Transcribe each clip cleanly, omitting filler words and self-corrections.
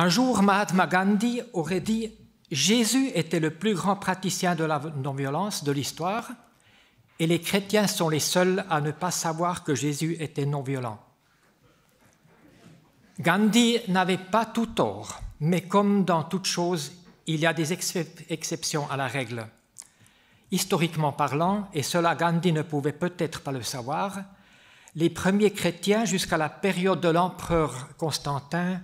Un jour, Mahatma Gandhi aurait dit « Jésus était le plus grand praticien de la non-violence de l'histoire et les chrétiens sont les seuls à ne pas savoir que Jésus était non-violent. » Gandhi n'avait pas tout tort, mais comme dans toute chose, il y a des exceptions à la règle. Historiquement parlant, et cela Gandhi ne pouvait peut-être pas le savoir, les premiers chrétiens jusqu'à la période de l'empereur Constantin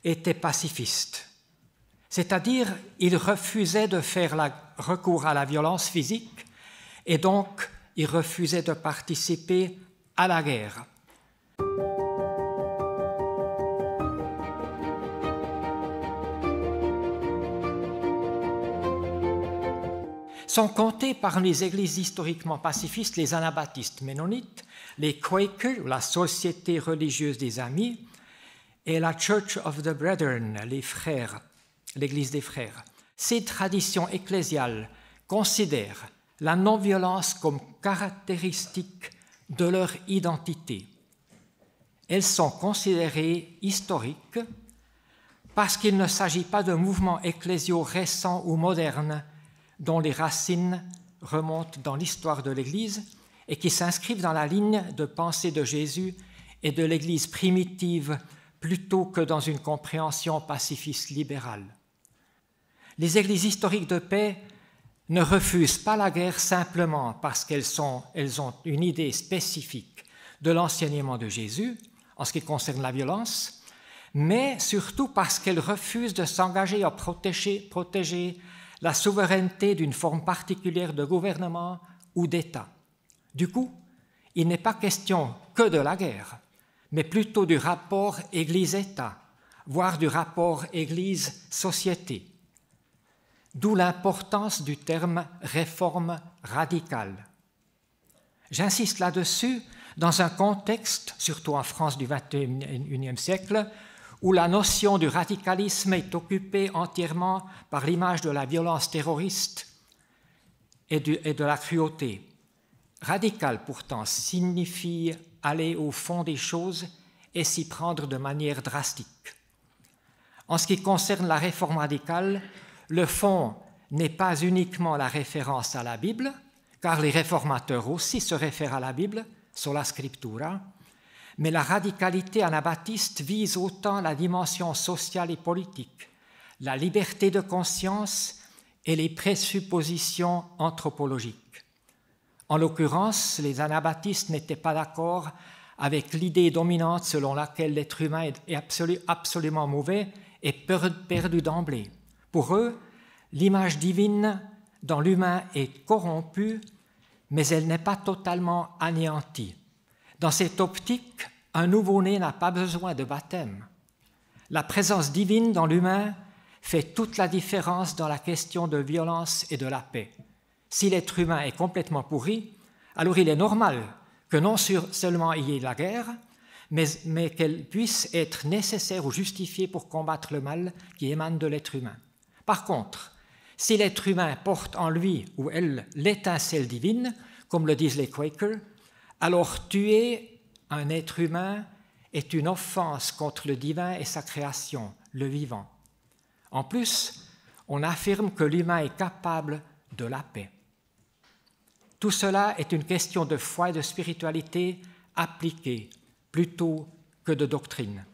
étaient pacifistes. C'est-à-dire, ils refusaient de faire recours à la violence physique et donc ils refusaient de participer à la guerre. Sont comptés parmi les églises historiquement pacifistes les anabaptistes ménonites, les Quakers, la Société religieuse des Amis, et la Church of the Brethren, les frères, l'Église des frères. Ces traditions ecclésiales considèrent la non-violence comme caractéristique de leur identité. Elles sont considérées historiques parce qu'il ne s'agit pas de mouvements ecclésiaux récents ou modernes dont les racines remontent dans l'histoire de l'Église et qui s'inscrivent dans la ligne de pensée de Jésus et de l'Église primitive plutôt que dans une compréhension pacifiste libérale. Les églises historiques de paix ne refusent pas la guerre simplement parce qu'elles ont une idée spécifique de l'enseignement de Jésus en ce qui concerne la violence, mais surtout parce qu'elles refusent de s'engager à protéger la souveraineté d'une forme particulière de gouvernement ou d'État. Du coup, il n'est pas question que de la guerre, mais plutôt du rapport Église-État, voire du rapport Église-société. D'où l'importance du terme « réforme radicale ». J'insiste là-dessus dans un contexte, surtout en France du XXIe siècle, où la notion du radicalisme est occupée entièrement par l'image de la violence terroriste et de la cruauté. Radical, pourtant, signifie aller au fond des choses et s'y prendre de manière drastique. En ce qui concerne la réforme radicale, le fond n'est pas uniquement la référence à la Bible, car les réformateurs aussi se réfèrent à la Bible, sola scriptura, mais la radicalité anabaptiste vise autant la dimension sociale et politique, la liberté de conscience et les présuppositions anthropologiques. En l'occurrence, les anabaptistes n'étaient pas d'accord avec l'idée dominante selon laquelle l'être humain est absolument mauvais et perdu d'emblée. Pour eux, l'image divine dans l'humain est corrompue, mais elle n'est pas totalement anéantie. Dans cette optique, un nouveau-né n'a pas besoin de baptême. La présence divine dans l'humain fait toute la différence dans la question de violence et de la paix. Si l'être humain est complètement pourri, alors il est normal que non seulement il y ait la guerre, mais qu'elle puisse être nécessaire ou justifiée pour combattre le mal qui émane de l'être humain. Par contre, si l'être humain porte en lui ou elle l'étincelle divine, comme le disent les Quakers, alors tuer un être humain est une offense contre le divin et sa création, le vivant. En plus, on affirme que l'humain est capable de la paix. Tout cela est une question de foi et de spiritualité appliquée plutôt que de doctrine.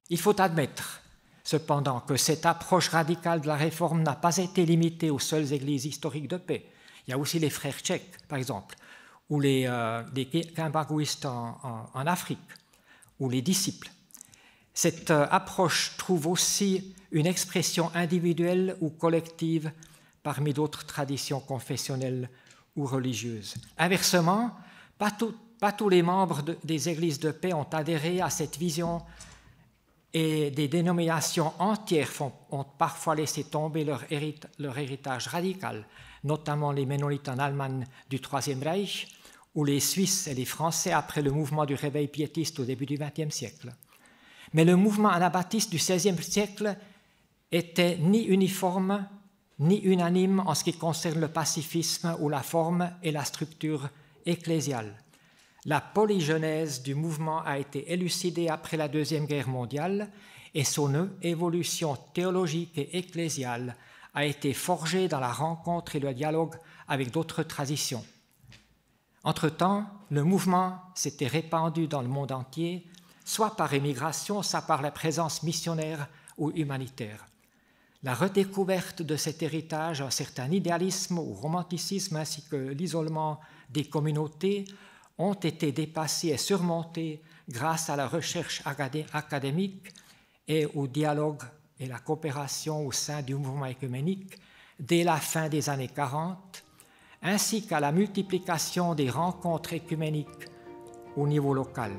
Il faut admettre, cependant, que cette approche radicale de la réforme n'a pas été limitée aux seules églises historiques de paix. Il y a aussi les frères tchèques, par exemple, ou les Kimbaguistes en Afrique, ou les disciples. Cette approche trouve aussi une expression individuelle ou collective parmi d'autres traditions confessionnelles ou religieuses. Inversement, pas tous les membres des églises de paix ont adhéré à cette vision et des dénominations entières ont parfois laissé tomber leur héritage radical, notamment les Ménonites en Allemagne du Troisième Reich ou les Suisses et les Français après le mouvement du réveil piétiste au début du XXe siècle. Mais le mouvement anabaptiste du XVIe siècle était ni uniforme ni unanime en ce qui concerne le pacifisme ou la forme et la structure ecclésiale. La polygenèse du mouvement a été élucidée après la Deuxième Guerre mondiale et son évolution théologique et ecclésiale a été forgée dans la rencontre et le dialogue avec d'autres traditions. Entre-temps, le mouvement s'était répandu dans le monde entier, soit par émigration, soit par la présence missionnaire ou humanitaire. La redécouverte de cet héritage, un certain idéalisme ou romanticisme, ainsi que l'isolement des communautés, ont été dépassés et surmontés grâce à la recherche académique et au dialogue et la coopération au sein du mouvement œcuménique dès la fin des années 40, ainsi qu'à la multiplication des rencontres œcuméniques au niveau local.